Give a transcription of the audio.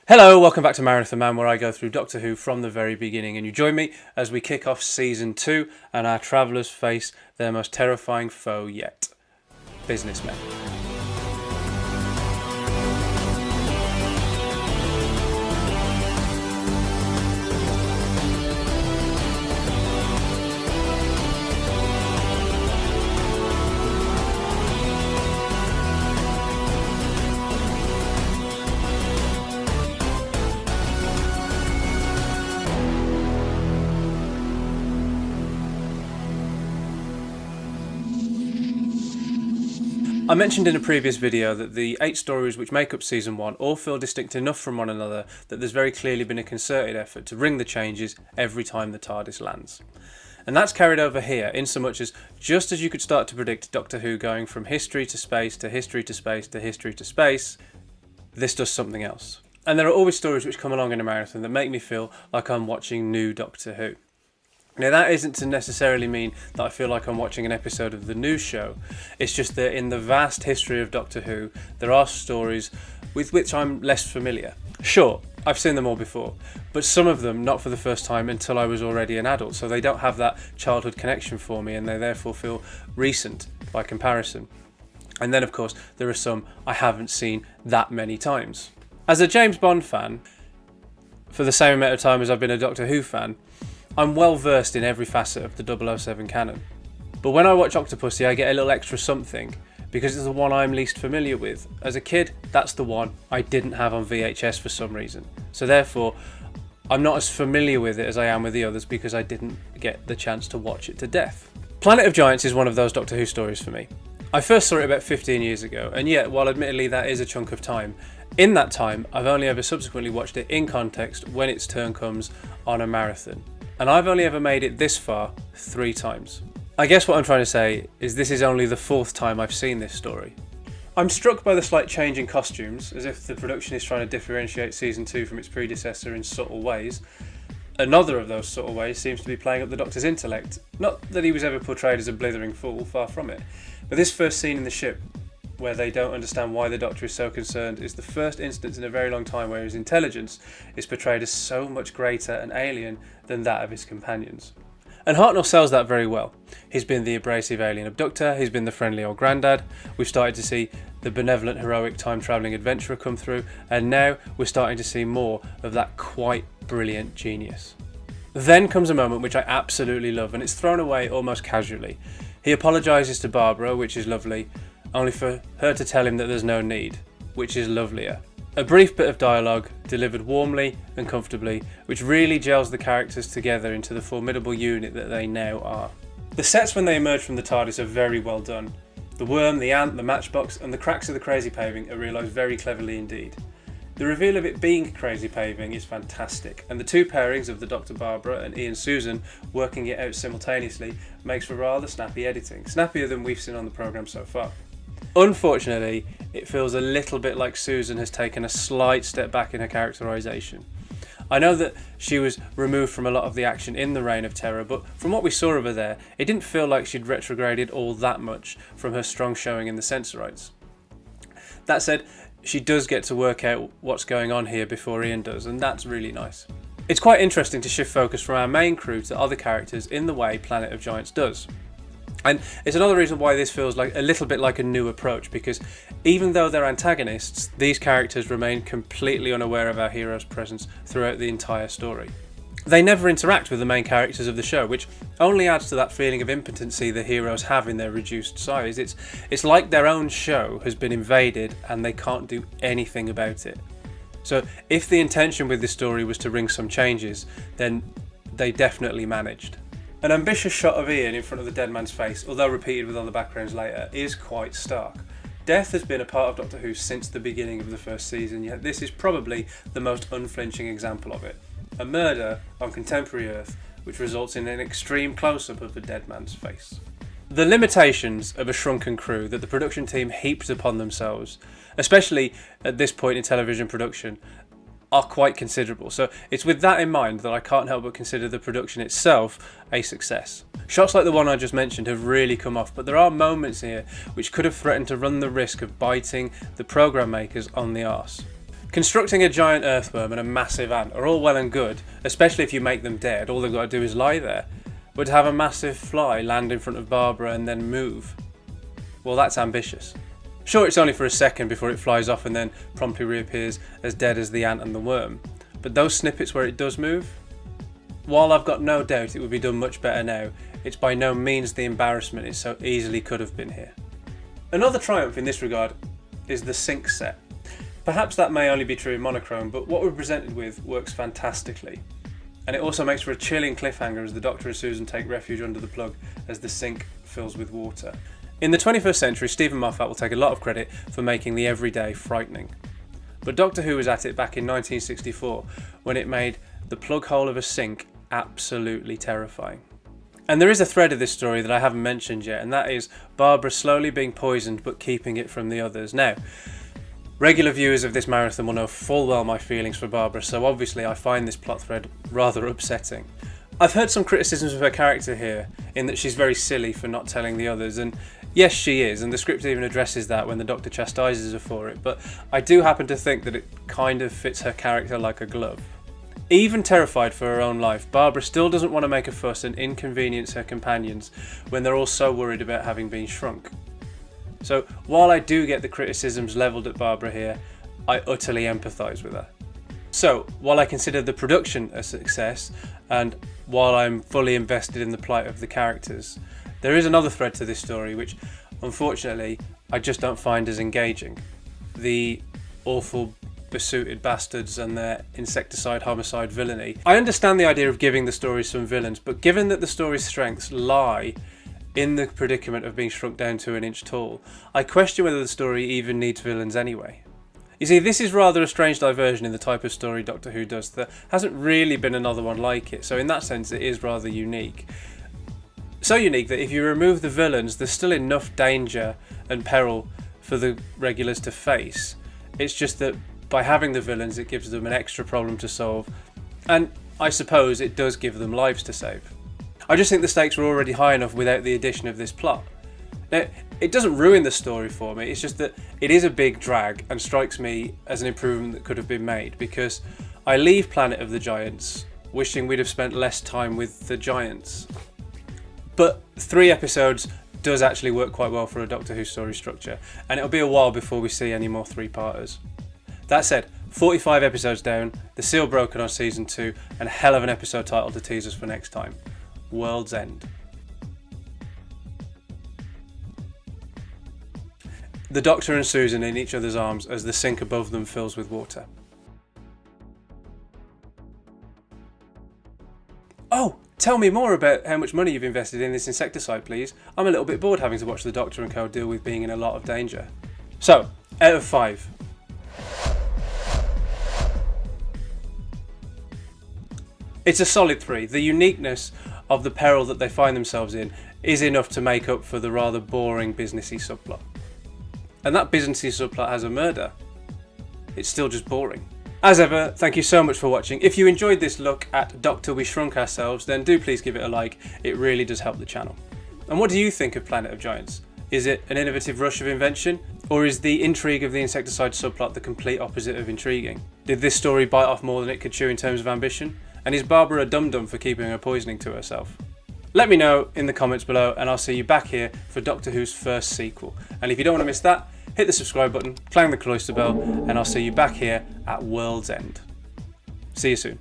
Hello, welcome back to Marathon Man, where I go through Doctor Who from the very beginning, and you join me as we kick off Season 2 and our travellers face their most terrifying foe yet, Businessmen. I mentioned in a previous video that the 8 stories which make up Season 1 all feel distinct enough from one another that there's very clearly been a concerted effort to ring the changes every time the TARDIS lands. And that's carried over here, in so much as just as you could start to predict Doctor Who going from history to space to history to space to history to space, this does something else. And there are always stories which come along in a marathon that make me feel like I'm watching new Doctor Who. Now that isn't to necessarily mean that I feel like I'm watching an episode of the news show, it's just that in the vast history of Doctor Who, there are stories with which I'm less familiar. Sure, I've seen them all before, but some of them not for the first time until I was already an adult, so they don't have that childhood connection for me and they therefore feel recent by comparison. And then of course, there are some I haven't seen that many times. As a James Bond fan, for the same amount of time as I've been a Doctor Who fan, I'm well versed in every facet of the 007 canon. But when I watch Octopussy, I get a little extra something because it's the one I'm least familiar with. As a kid, that's the one I didn't have on VHS for some reason. So therefore, I'm not as familiar with it as I am with the others because I didn't get the chance to watch it to death. Planet of Giants is one of those Doctor Who stories for me. I first saw it about 15 years ago, and yet, while admittedly that is a chunk of time, in that time, I've only ever subsequently watched it in context when its turn comes on a marathon. And I've only ever made it this far 3 times. I guess what I'm trying to say is this is only the 4th time I've seen this story. I'm struck by the slight change in costumes, as if the production is trying to differentiate Season 2 from its predecessor in subtle ways. Another of those subtle ways seems to be playing up the Doctor's intellect. Not that he was ever portrayed as a blithering fool, far from it. But this first scene in the ship, where they don't understand why the Doctor is so concerned, is the first instance in a very long time where his intelligence is portrayed as so much greater and alien than that of his companions. And Hartnell sells that very well. He's been the abrasive alien abductor, he's been the friendly old granddad, we've started to see the benevolent heroic time-travelling adventurer come through, and now we're starting to see more of that quite brilliant genius. Then comes a moment which I absolutely love, and it's thrown away almost casually. He apologises to Barbara, which is lovely, only for her to tell him that there's no need, which is lovelier. A brief bit of dialogue, delivered warmly and comfortably, which really gels the characters together into the formidable unit that they now are. The sets when they emerge from the TARDIS are very well done. The worm, the ant, the matchbox, and the cracks of the crazy paving are realised very cleverly indeed. The reveal of it being crazy paving is fantastic, and the 2 pairings of the Dr. Barbara and Ian Susan working it out simultaneously makes for rather snappy editing, snappier than we've seen on the programme so far. Unfortunately, it feels a little bit like Susan has taken a slight step back in her characterisation. I know that she was removed from a lot of the action in the Reign of Terror, but from what we saw of her there, it didn't feel like she'd retrograded all that much from her strong showing in the Sensorites. That said, she does get to work out what's going on here before Ian does, and that's really nice. It's quite interesting to shift focus from our main crew to other characters in the way Planet of Giants does. And it's another reason why this feels like a little bit like a new approach, because even though they're antagonists, these characters remain completely unaware of our hero's presence throughout the entire story. They never interact with the main characters of the show, which only adds to that feeling of impotency the heroes have in their reduced size. It's like their own show has been invaded and they can't do anything about it. So if the intention with this story was to ring some changes, then they definitely managed. An ambitious shot of Ian in front of the dead man's face, although repeated with other backgrounds later, is quite stark. Death has been a part of Doctor Who since the beginning of the first season, yet this is probably the most unflinching example of it. A murder on contemporary Earth, which results in an extreme close-up of the dead man's face. The limitations of a shrunken crew that the production team heaped upon themselves, especially at this point in television production, are quite considerable, so it's with that in mind that I can't help but consider the production itself a success. Shots like the one I just mentioned have really come off, but there are moments here which could have threatened to run the risk of biting the programme makers on the arse. Constructing a giant earthworm and a massive ant are all well and good, especially if you make them dead, all they've got to do is lie there. But to have a massive fly land in front of Barbara and then move, well, that's ambitious. Sure, it's only for a second before it flies off and then promptly reappears as dead as the ant and the worm, but those snippets where it does move, while I've got no doubt it would be done much better now, it's by no means the embarrassment it so easily could have been here. Another triumph in this regard is the sync set. Perhaps that may only be true in monochrome, but what we're presented with works fantastically. And it also makes for a chilling cliffhanger as the Doctor and Susan take refuge under the plug as the sink fills with water. In the 21st century, Stephen Moffat will take a lot of credit for making the everyday frightening. But Doctor Who was at it back in 1964 when it made the plug hole of a sink absolutely terrifying. And there is a thread of this story that I haven't mentioned yet, and that is Barbara slowly being poisoned but keeping it from the others. Now, regular viewers of this marathon will know full well my feelings for Barbara, so obviously I find this plot thread rather upsetting. I've heard some criticisms of her character here, in that she's very silly for not telling the others, and yes, she is, and the script even addresses that when the Doctor chastises her for it, but I do happen to think that it kind of fits her character like a glove. Even terrified for her own life, Barbara still doesn't want to make a fuss and inconvenience her companions when they're all so worried about having been shrunk. So while I do get the criticisms levelled at Barbara here, I utterly empathise with her. So while I consider the production a success, and while I'm fully invested in the plight of the characters, there is another thread to this story which, unfortunately, I just don't find as engaging. The awful besuited bastards and their insecticide homicide villainy. I understand the idea of giving the story some villains, but given that the story's strengths lie in the predicament of being shrunk down to an inch tall, I question whether the story even needs villains anyway. You see, this is rather a strange diversion in the type of story Doctor Who does. There hasn't really been another one like it, so in that sense it is rather unique. So unique that if you remove the villains, there's still enough danger and peril for the regulars to face. It's just that by having the villains, it gives them an extra problem to solve, and I suppose it does give them lives to save. I just think the stakes were already high enough without the addition of this plot. Now, it doesn't ruin the story for me, it's just that it is a big drag and strikes me as an improvement that could have been made, because I leave Planet of the Giants wishing we'd have spent less time with the giants. But 3 episodes does actually work quite well for a Doctor Who story structure, and it'll be a while before we see any more 3-parters. That said, 45 episodes down, the seal broken on season 2, and a hell of an episode title to tease us for next time: World's End. The Doctor and Susan in each other's arms as the sink above them fills with water. Oh, tell me more about how much money you've invested in this insecticide, please. I'm a little bit bored having to watch the Doctor and co deal with being in a lot of danger. So, out of 5. It's a solid 3. The uniqueness of the peril that they find themselves in is enough to make up for the rather boring businessy subplot. And that businessy subplot has a murder. It's still just boring. As ever, thank you so much for watching. If you enjoyed this look at Doctor We Shrunk Ourselves, then do please give it a like. It really does help the channel. And what do you think of Planet of Giants? Is it an innovative rush of invention? Or is the intrigue of the insecticide subplot the complete opposite of intriguing? Did this story bite off more than it could chew in terms of ambition? And is Barbara a dum-dum for keeping her poisoning to herself? Let me know in the comments below, and I'll see you back here for Doctor Who's first sequel. And if you don't want to miss that, hit the subscribe button, clang the cloister bell, and I'll see you back here at World's End. See you soon.